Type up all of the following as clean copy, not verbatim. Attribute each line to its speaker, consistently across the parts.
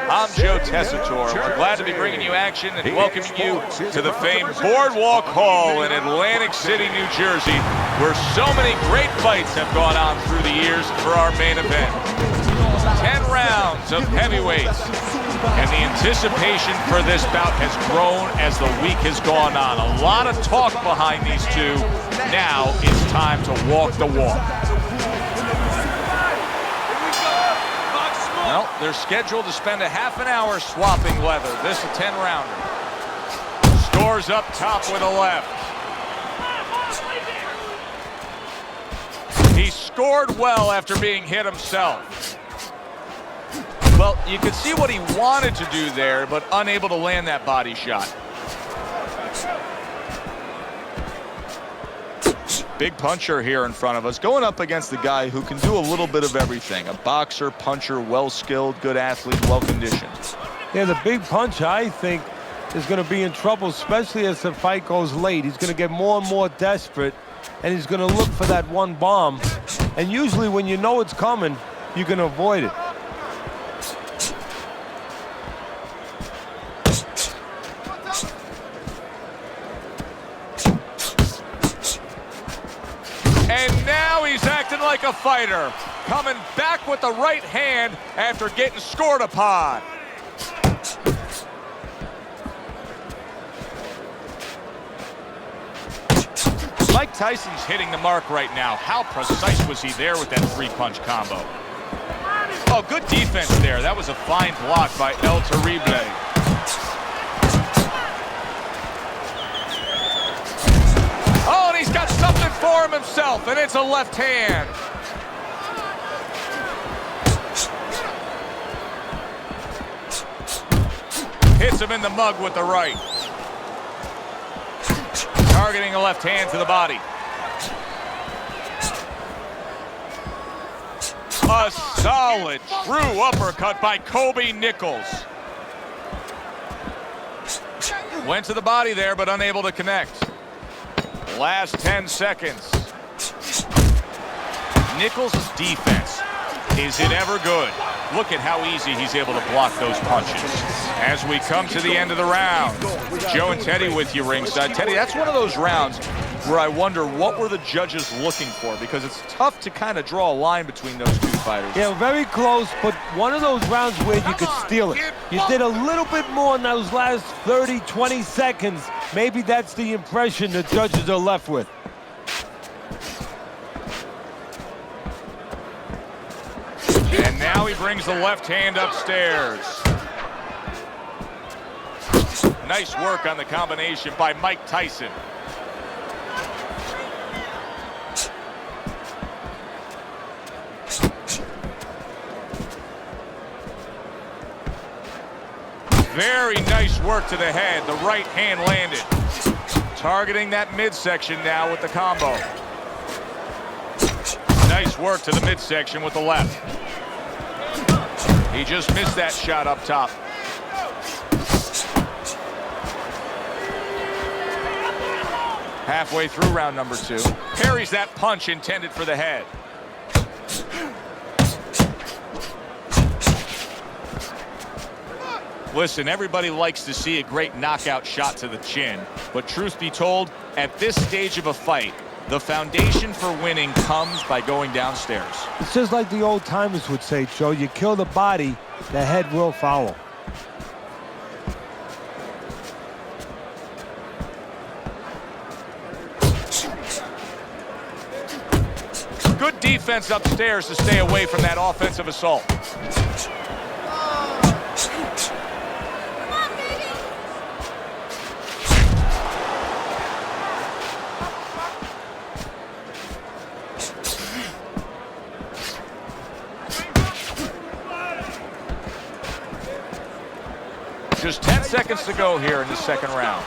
Speaker 1: I'm Joe Tessitore. We're glad to be bringing you action and welcoming you to the famed Boardwalk Hall in Atlantic City, New Jersey, where so many great fights have gone on through the years for our main event. 10 rounds of heavyweights, and the anticipation for this bout has grown as the week has gone on. A lot of talk behind these two. Now it's time to walk the walk. Well, they're scheduled to spend a half an hour swapping leather. This a 10-rounder. Scores up top with a left. He scored well after being hit himself. Well, you could see what he wanted to do there, but unable to land that body shot. Big puncher here in front of us, going up against the guy who can do a little bit of everything. A boxer, puncher, well-skilled, good athlete, well-conditioned.
Speaker 2: Yeah, the big puncher, I think, is going to be in trouble, especially as the fight goes late. He's going to get more and more desperate, and he's going to look for that one bomb. And usually when you know it's coming, you can avoid it.
Speaker 1: And now he's acting like a fighter, coming back with the right hand after getting scored upon. Mike Tyson's hitting the mark right now. How precise was he there with that three-punch combo? Oh, good defense there. That was a fine block by El Terrible. Oh, and he's got something for him himself, and it's a left hand. Hits him in the mug with the right. Targeting a left hand to the body. A solid, true uppercut by Kobe Nichols. Went to the body there, but unable to connect. Last 10 seconds. Nichols' defense, is it ever good? Look at how easy he's able to block those punches. As we come to the end of the round, Joe and Teddy with you ringside. Teddy, that's one of those rounds where I wonder what were the judges looking for, because it's tough to kind of draw a line between those two fighters.
Speaker 2: Yeah, very close, but one of those rounds where you could steal it. You did a little bit more in those last 30, 20 seconds. Maybe that's the impression the judges are left with.
Speaker 1: And now he brings the left hand upstairs. Nice work on the combination by Mike Tyson. Very nice work to the head. The right hand landed. Targeting that midsection now with the combo. Nice work to the midsection with the left. He just missed that shot up top. Halfway through round number 2. Parries that punch intended for the head. Listen, everybody likes to see a great knockout shot to the chin, but truth be told, at this stage of a fight, the foundation for winning comes by going downstairs.
Speaker 2: It's just like the old timers would say, Joe, you kill the body, the head will follow.
Speaker 1: Good defense upstairs to stay away from that offensive assault. Just 10 seconds to go here in the second round.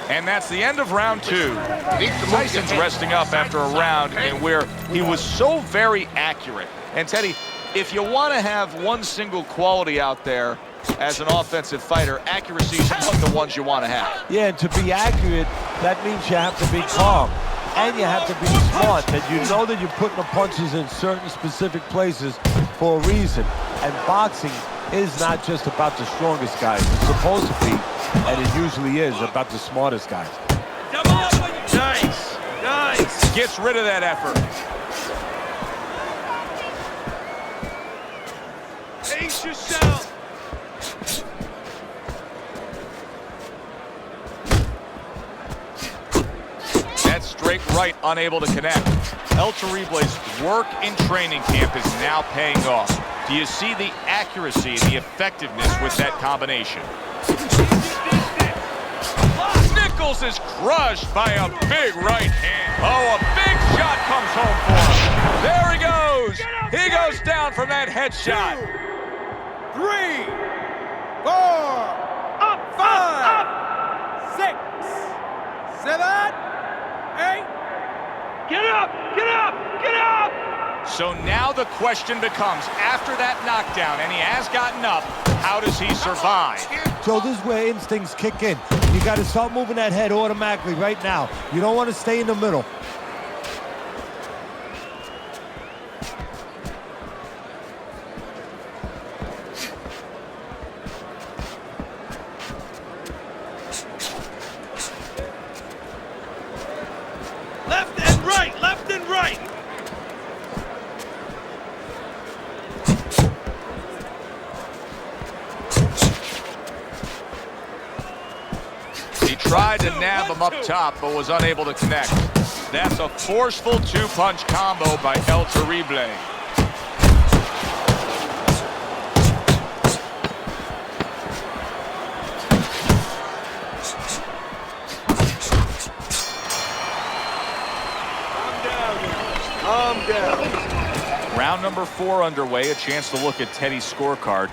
Speaker 1: And that's the end of round 2. Tyson's resting up after a round in where he was so very accurate. And Teddy, if you want to have one single quality out there as an offensive fighter, accuracy is among the ones you want to have.
Speaker 2: Yeah, and to be accurate, that means you have to be calm. And you have to be smart that you know that you're putting the punches in certain specific places for a reason. And boxing is not just about the strongest guys. It's supposed to be, and it usually is, about the smartest guys.
Speaker 1: Nice, nice. Gets rid of that effort. Ace yourself. That straight right, unable to connect. El Terrible's work in training camp is now paying off. Do you see the accuracy and the effectiveness with that combination? Nichols is crushed by a big right hand. Oh, a big shot comes home for him. There he goes. He goes down from that headshot.
Speaker 3: 2, 3, 4, up, 5, 6, 7, 8. Get up! Get up! Get up!
Speaker 1: So now the question becomes, after that knockdown, and he has gotten up, how does he survive?
Speaker 2: So this is where instincts kick in. You got to start moving that head automatically right now. You don't want to stay in the middle.
Speaker 3: Left and right! Left and right!
Speaker 1: He tried to nab him up top, but was unable to connect. That's a forceful two-punch combo by El Terrible.
Speaker 3: Calm down.
Speaker 1: Round number 4 underway. A chance to look at Teddy's scorecard.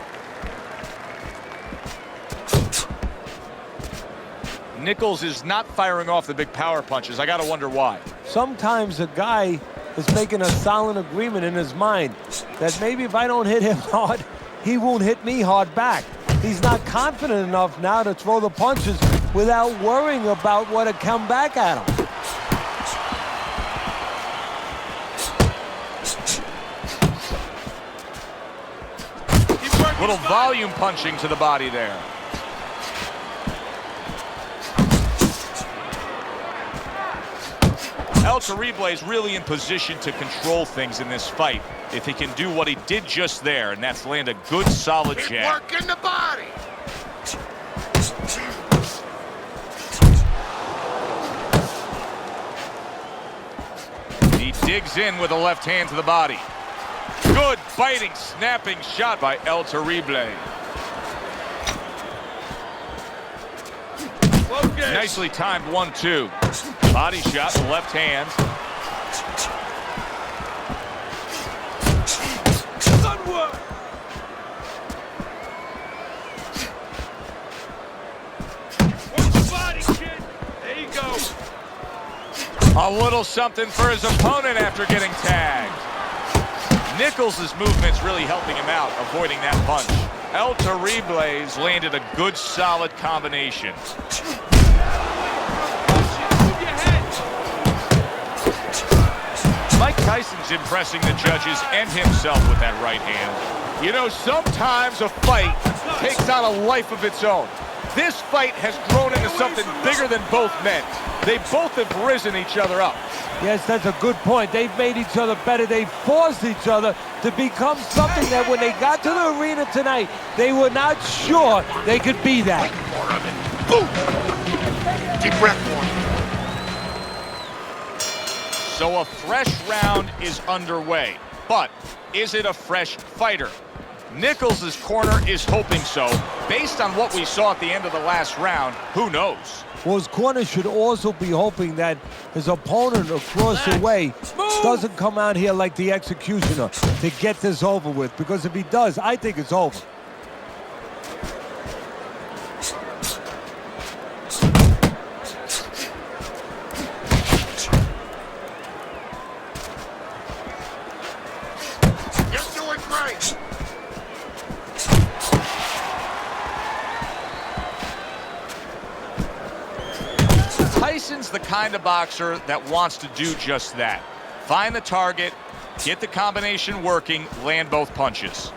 Speaker 1: Nichols is not firing off the big power punches. I got to wonder why.
Speaker 2: Sometimes a guy is making a silent agreement in his mind that maybe if I don't hit him hard, he won't hit me hard back. He's not confident enough now to throw the punches without worrying about what had come back at him.
Speaker 1: Little volume punching to the body there. El Terrible is really in position to control things in this fight if he can do what he did just there, and that's land a good solid jab.
Speaker 3: Work in the body.
Speaker 1: He digs in with a left hand to the body. Good biting, snapping shot by El Terrible.
Speaker 3: Focus.
Speaker 1: Nicely timed 1-2. Body shot, the left hand.
Speaker 3: Good work. Watch your body, kid. There you go.
Speaker 1: A little something for his opponent after getting tagged. Nichols' movement's really helping him out, avoiding that punch. El Terrible's landed a good, solid combination. Mike Tyson's impressing the judges and himself with that right hand. You know, sometimes a fight takes on a life of its own. This fight has grown into something bigger than both men. They both have risen each other up.
Speaker 2: Yes, that's a good point. They've made each other better. They've forced each other to become something that when they got to the arena tonight, they were not sure they could be that.
Speaker 3: Boom. Deep breath.
Speaker 1: So a fresh round is underway, but is it a fresh fighter? Nichols' corner is hoping so. Based on what we saw at the end of the last round, who knows?
Speaker 2: Well, his corner should also be hoping that his opponent across the way doesn't come out here like the executioner to get this over with, because if he does, I think it's over.
Speaker 3: You're doing great.
Speaker 1: Tyson's Tyson's the kind of boxer that wants to do just that. Find the target, get the combination working, land both punches.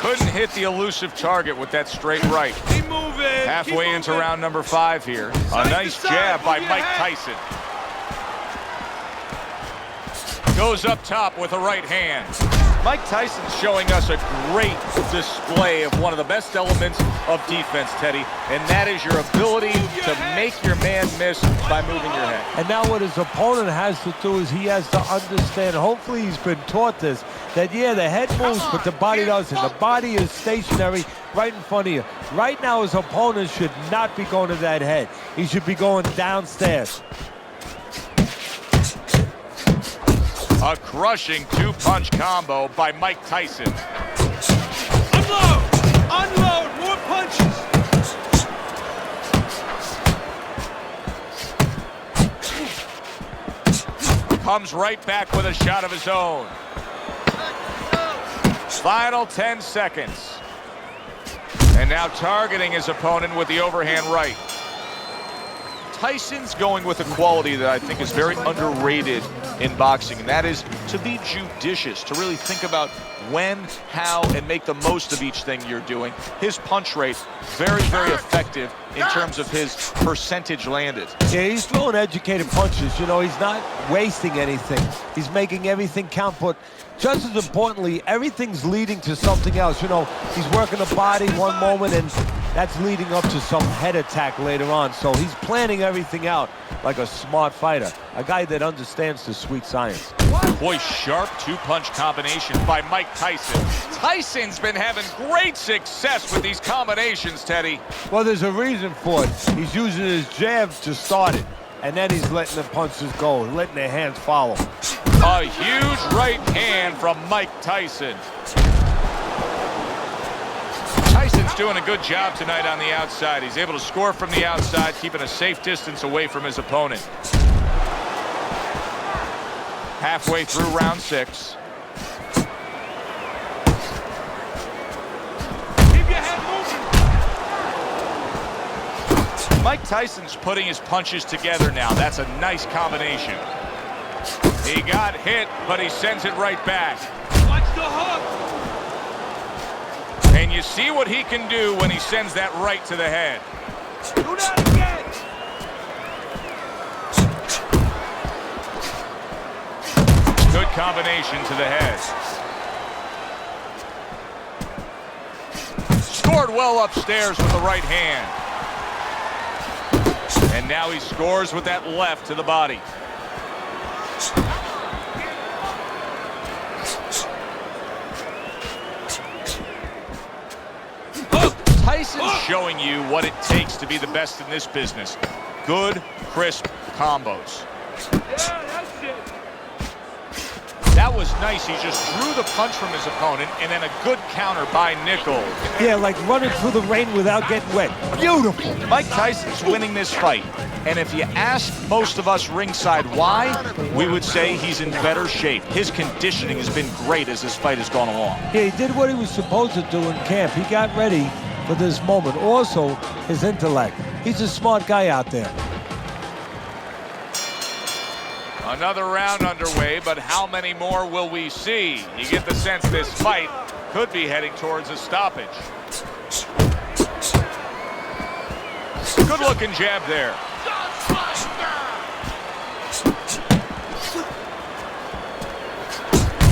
Speaker 1: Couldn't hit the elusive target with that straight right.
Speaker 3: Keep moving.
Speaker 1: Halfway into round number 5 here. A nice jab by Mike Tyson. Goes up top with a right hand. Mike Tyson's showing us a great display of one of the best elements of defense, Teddy, and that is your ability to make your man miss by moving your head.
Speaker 2: And now what his opponent has to do is he has to understand, hopefully he's been taught this, that yeah, the head moves, but the body doesn't. The body is stationary right in front of you. Right now his opponent should not be going to that head. He should be going downstairs.
Speaker 1: A crushing 2-punch combo by Mike Tyson.
Speaker 3: Unload! Unload! More punches!
Speaker 1: Comes right back with a shot of his own. Final 10 seconds. And now targeting his opponent with the overhand right. Tyson's going with a quality that I think is very underrated in boxing, and that is to be judicious, to really think about when, how, and make the most of each thing you're doing. His punch rate, very, very effective in terms of his percentage landed.
Speaker 2: Yeah, he's throwing educated punches. You know, he's not wasting anything. He's making everything count, but just as importantly, everything's leading to something else. You know, he's working the body one moment, and that's leading up to some head attack later on. So he's planning everything out like a smart fighter, a guy that understands the sweet science.
Speaker 1: Boy, sharp 2-punch combination by Mike Tyson. Tyson's been having great success with these combinations, Teddy.
Speaker 2: Well, there's a reason for it. He's using his jab to start it, and then he's letting the punches go, letting the hands follow.
Speaker 1: A huge right hand from Mike Tyson. Tyson's doing a good job tonight on the outside. He's able to score from the outside, keeping a safe distance away from his opponent. Halfway through round 6.
Speaker 3: Keep your head moving.
Speaker 1: Mike Tyson's putting his punches together now. That's a nice combination. He got hit, but he sends it right back.
Speaker 3: Watch the hook.
Speaker 1: And you see what he can do when he sends that right to the head.
Speaker 3: Do that again.
Speaker 1: Good combination to the head. Scored well upstairs with the right hand. And now he scores with that left to the body. Tyson's showing you what it takes to be the best in this business. Good, crisp combos.
Speaker 3: Yeah, that's it.
Speaker 1: That was nice. He just drew the punch from his opponent, and then a good counter by Nichols.
Speaker 2: Yeah, like running through the rain without getting wet. Beautiful.
Speaker 1: Mike Tyson's winning this fight. And if you ask most of us ringside why, we would say he's in better shape. His conditioning has been great as this fight has gone along.
Speaker 2: Yeah, he did what he was supposed to do in camp. He got ready for this moment. Also, his intellect. He's a smart guy out there.
Speaker 1: Another round underway, but how many more will we see? You get the sense this fight could be heading towards a stoppage. Good-looking jab there.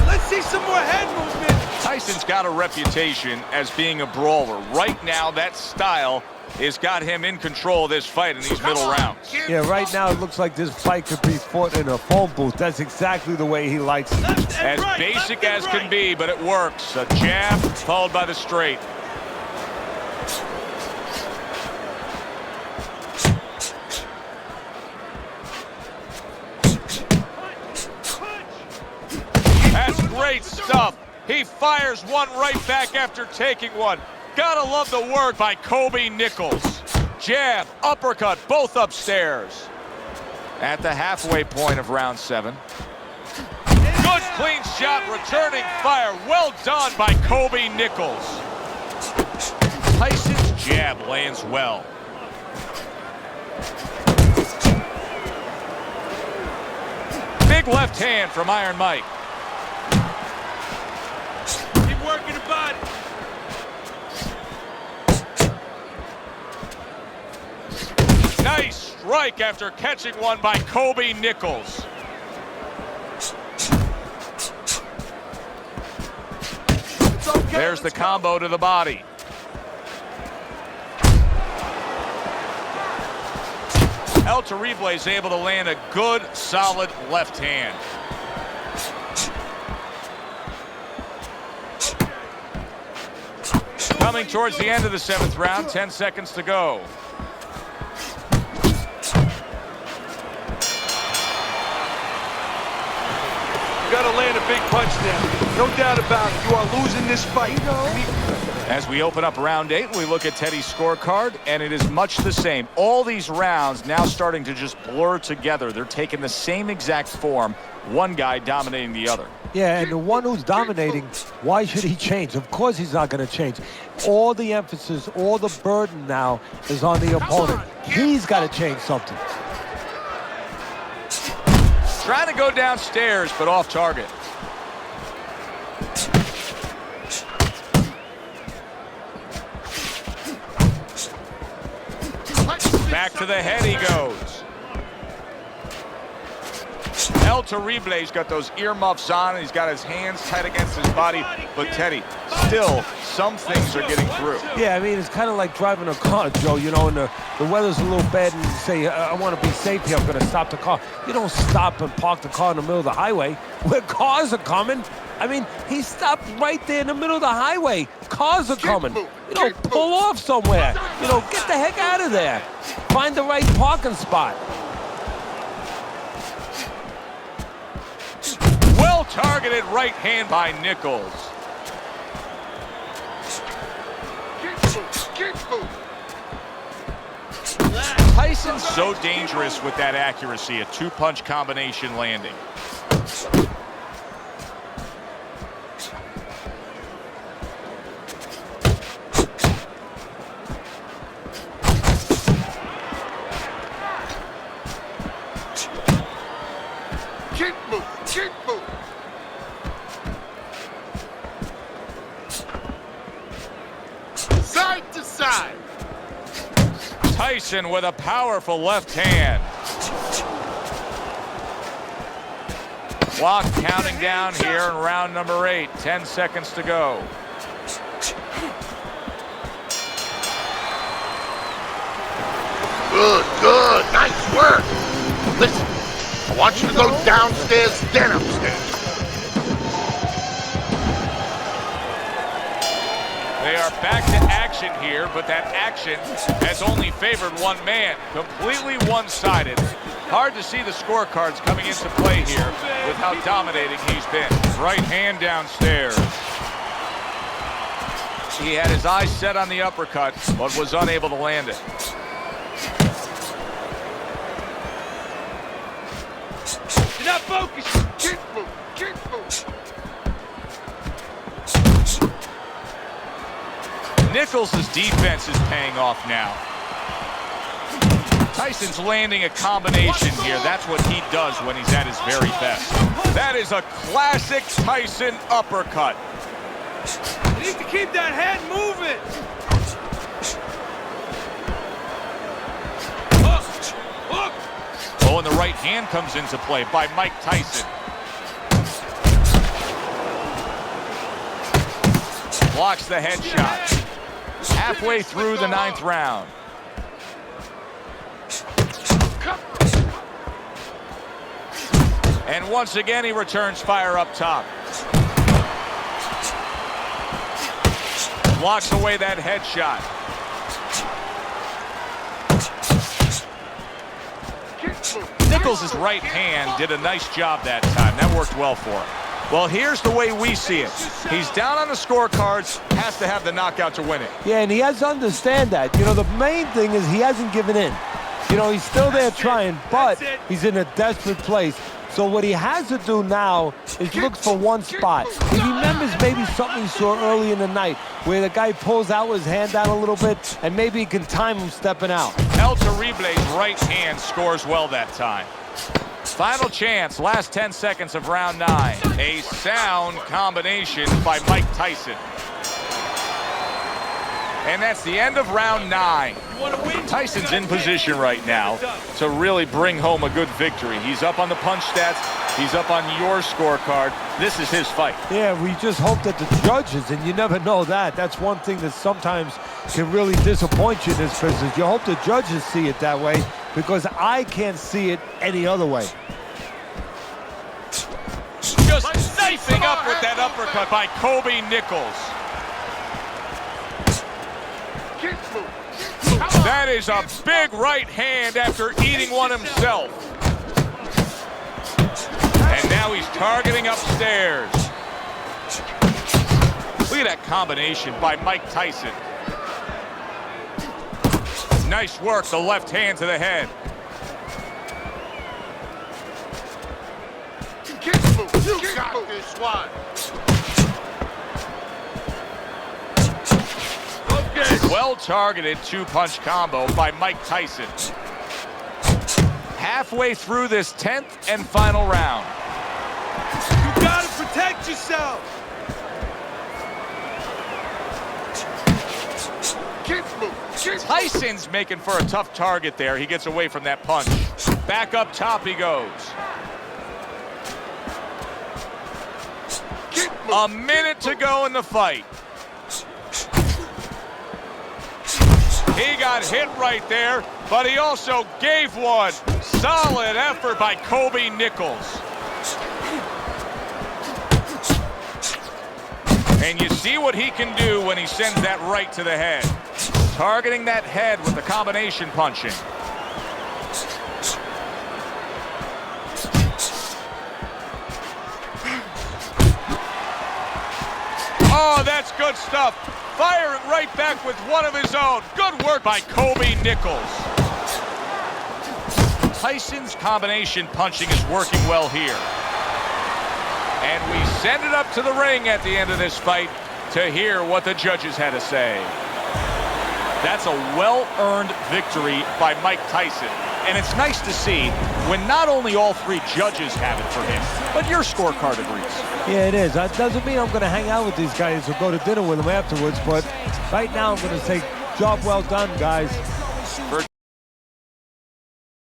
Speaker 3: Let's see some more head movement.
Speaker 1: Tyson's got a reputation as being a brawler. Right now, that style has got him in control of this fight in these middle rounds.
Speaker 2: Yeah, right now it looks like this fight could be fought in a phone booth. That's exactly the way he likes it.
Speaker 1: As basic as can be, but it works. A jab followed by the straight. That's great stuff. He fires one right back after taking one. Gotta love the work by Kobe Nichols. Jab, uppercut, both upstairs. At the halfway point of round 7. Good clean shot, returning fire. Well done by Kobe Nichols. Tyson's jab lands well. Big left hand from Iron Mike.
Speaker 3: Keep working the body.
Speaker 1: Nice strike after catching one by Kobe Nichols. There's the combo to the body. El Terrible is able to land a good, solid left hand. Coming towards the end of the 7th round, 10 seconds to go.
Speaker 3: You gotta land a big punch there. No doubt about it. You are losing this fight.
Speaker 1: As we open up round 8, we look at Teddy's scorecard, and it is much the same. All these rounds now starting to just blur together. They're taking the same exact form, one guy dominating the other.
Speaker 2: Yeah, and the one who's dominating, why should he change? Of course he's not going to change. All the emphasis, all the burden now is on the opponent. He's got to change something.
Speaker 1: Trying to go downstairs, but off target. Back to the head he goes. El Terrible's got those earmuffs on, and he's got his hands tight against his body. But Teddy, still, some things are getting through.
Speaker 2: Yeah, I mean, it's kind of like driving a car, Joe, you know, and the weather's a little bad, and you say, I want to be safe here, I'm going to stop the car. You don't stop and park the car in the middle of the highway where cars are coming. I mean, he stopped right there in the middle of the highway. Cars are coming. You know, pull off somewhere. You know, get the heck out of there. Find the right parking spot.
Speaker 1: Well-targeted right hand by Nichols. Tyson's so dangerous with that accuracy, a two-punch combination landing.
Speaker 4: Side to side.
Speaker 1: Tyson with a powerful left hand. Clock counting down here in round number 8. 10 seconds to go.
Speaker 4: Good, good. Nice work. Listen, I want you to go downstairs, then upstairs.
Speaker 1: They are back to action here, but that action has only favored one man. Completely one-sided. Hard to see the scorecards coming into play here with how dominating he's been. Right hand downstairs. He had his eyes set on the uppercut, but was unable to land it.
Speaker 3: You're not focused.
Speaker 4: Keep moving, keep moving.
Speaker 1: Nichols' defense is paying off now. Tyson's landing a combination here. That's what he does when he's at his very best. That is a classic Tyson uppercut.
Speaker 3: You need to keep that head moving. Hook, hook.
Speaker 1: Oh, and the right hand comes into play by Mike Tyson. Blocks the headshot. Halfway through the 9th round. And once again, he returns fire up top. Blocks away that headshot. Nichols' right hand did a nice job that time. That worked well for him. Well, here's the way we see it. He's down on the scorecards, has to have the knockout to win it.
Speaker 2: Yeah, and he has to understand that. You know, the main thing is he hasn't given in. You know, he's still there trying, but he's in a desperate place. So what he has to do now is look for one spot. He remembers maybe something he saw early in the night where the guy pulls out his hand down a little bit, and maybe he can time him stepping out.
Speaker 1: El Terrible's right hand scores well that time. Final chance, last 10 seconds of round 9. A sound combination by Mike Tyson. And that's the end of round 9. Tyson's in position right now to really bring home a good victory. He's up on the punch stats. He's up on your scorecard. This is his fight.
Speaker 2: Yeah, we just hope that the judges, and you never know that. That's one thing that sometimes can really disappoint you in this business. You hope the judges see it that way, because I can't see it any other way.
Speaker 1: Just knifing up with that uppercut by Kobe Nichols. That is a big right hand after eating one himself. And now he's targeting upstairs. Look at that combination by Mike Tyson. Nice work, the left hand to the head.
Speaker 4: You got this one.
Speaker 1: Well-targeted two-punch combo by Mike Tyson. Halfway through this 10th and final round.
Speaker 3: You gotta protect yourself.
Speaker 1: Tyson's making for a tough target there. He gets away from that punch. Back up top he goes. A minute to go in the fight. He got hit right there, but he also gave one. Solid effort by Kobe Nichols. And you see what he can do when he sends that right to the head. Targeting that head with the combination punching. Oh, that's good stuff. Firing right back with one of his own. Good work by Kobe Nichols. Tyson's combination punching is working well here. And we send it up to the ring at the end of this fight to hear what the judges had to say. That's a well-earned victory by Mike Tyson. And it's nice to see when not only all 3 judges have it for him, but your scorecard agrees.
Speaker 2: Yeah, it is. That doesn't mean I'm going to hang out with these guys or go to dinner with them afterwards, but right now I'm going to say, job well done, guys.
Speaker 1: For